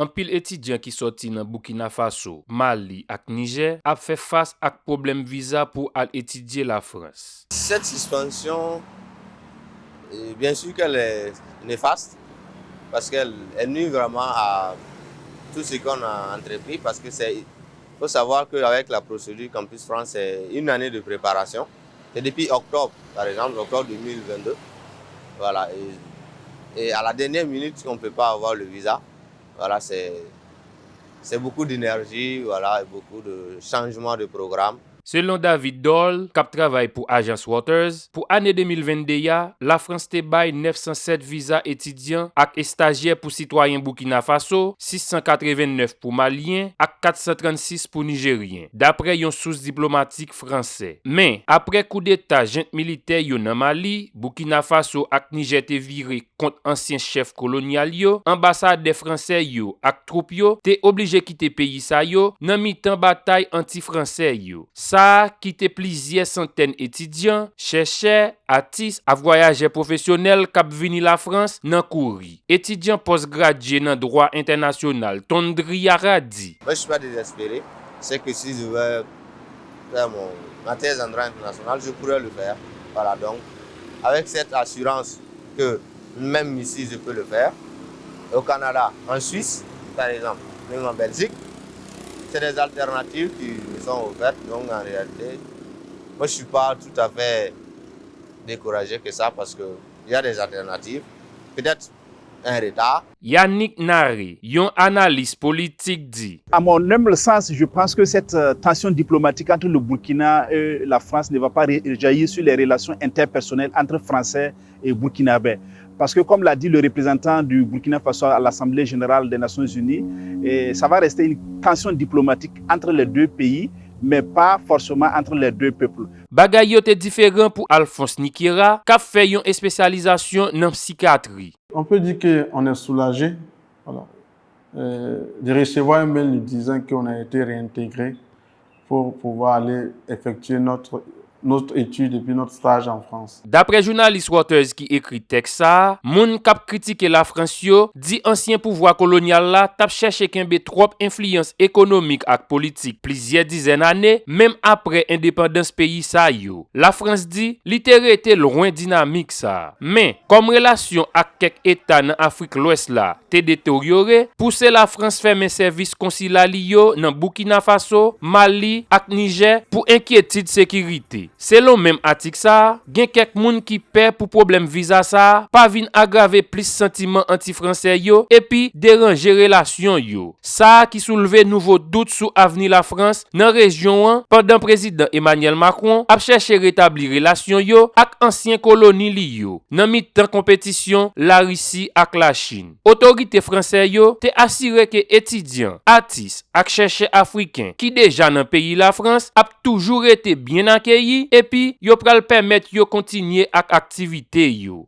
Un pile étudiant qui sorti dans Burkina Faso, Mali et Niger a fait face à problème visa pour aller étudier la France. Cette suspension, bien sûr qu'elle est néfaste parce qu'elle nuit vraiment à tout ce qu'on a entrepris parce que il faut savoir qu'avec la procédure Campus France, c'est une année de préparation. C'est depuis octobre, par exemple, octobre 2022. Voilà. Et à la dernière minute, on ne peut pas avoir le visa. Voilà, c'est beaucoup d'énergie, voilà, et beaucoup de changements de programme. Selon David Doll, qui travaille pour Agence Waters, pour l'année 2022, la France te baille 907 visas étudiants et stagiaires pour citoyens Burkina Faso, 689 pour Maliens et 436 pour Nigériens, d'après une source diplomatique français. Mais après coup d'état junte militaire dans Mali, Burkina Faso et Niger te viré contre ancien chef colonial yo, ambassade des Français yo et troupes yo te obligé quitter pays sa yo nan mi-temps bataille anti-français yo. Ça quitté plusieurs centaines d'étudiants, chercheurs, artistes, à voyageurs professionnels qui vini la France nan kouri. Étudiant postgradué dans droit international, Tondri Aradi. Moi, je ne suis pas désespéré. C'est que si je veux faire ma thèse en droit international, je pourrais le faire. Voilà, donc, avec cette assurance que même ici, je peux le faire, au Canada, en Suisse, par exemple, même en Belgique, c'est des alternatives qui me sont offertes. Donc, en réalité, moi, je ne suis pas tout à fait découragé que ça parce qu'il y a des alternatives. Peut-être un retard. Yannick Nari, un analyste politique, dit: À mon humble sens, je pense que cette tension diplomatique entre le Burkina et la France ne va pas rejaillir sur les relations interpersonnelles entre Français et Burkinabés. Parce que, comme l'a dit le représentant du Burkina Faso à l'Assemblée générale des Nations Unies, ça va rester une tension diplomatique entre les deux pays, mais pas forcément entre les deux peuples. Bagay yo te différent pour Alphonse Nikira, qui a fait une spécialisation dans psychiatrie. On peut dire qu'on est soulagé, voilà, de recevoir un mail nous disant qu'on a été réintégré pour pouvoir aller effectuer notre étude et puis notre stage en France. D'après journaliste Waters qui écrit texte ça, moun kap critiqué la France yo, dit ancien pouvoir colonial la tap cherché kembe trop influence économique et politique plusieurs dizaines d'années, même après indépendance pays sa yo. La France dit, littéralement était loin dynamique ça. Mais, comme relation avec quelques états dans Afrique l'Ouest là, te détérioré, poussé la France fermer service consular yo dans Burkina Faso, Mali et Niger pour inquiétude sécurité. Selon même article ça, gen quelques moun qui perd pour problème visa ça, pas vin aggraver plus sentiment anti-français yo et puis déranger relation yo. Ça qui souleve nouveau doute sur avenir la France dans région pendant président Emmanuel Macron a cherché rétablir relation yo avec ancien colonie li yo. Dans mi-temps compétition la Russie avec la Chine. Autorité français yo te assuré que étudiants, artistes ak chercheurs africains qui déjà dans pays la France a toujours été bien accueillis et puis yo pral permettre yo continuer ak activité yo.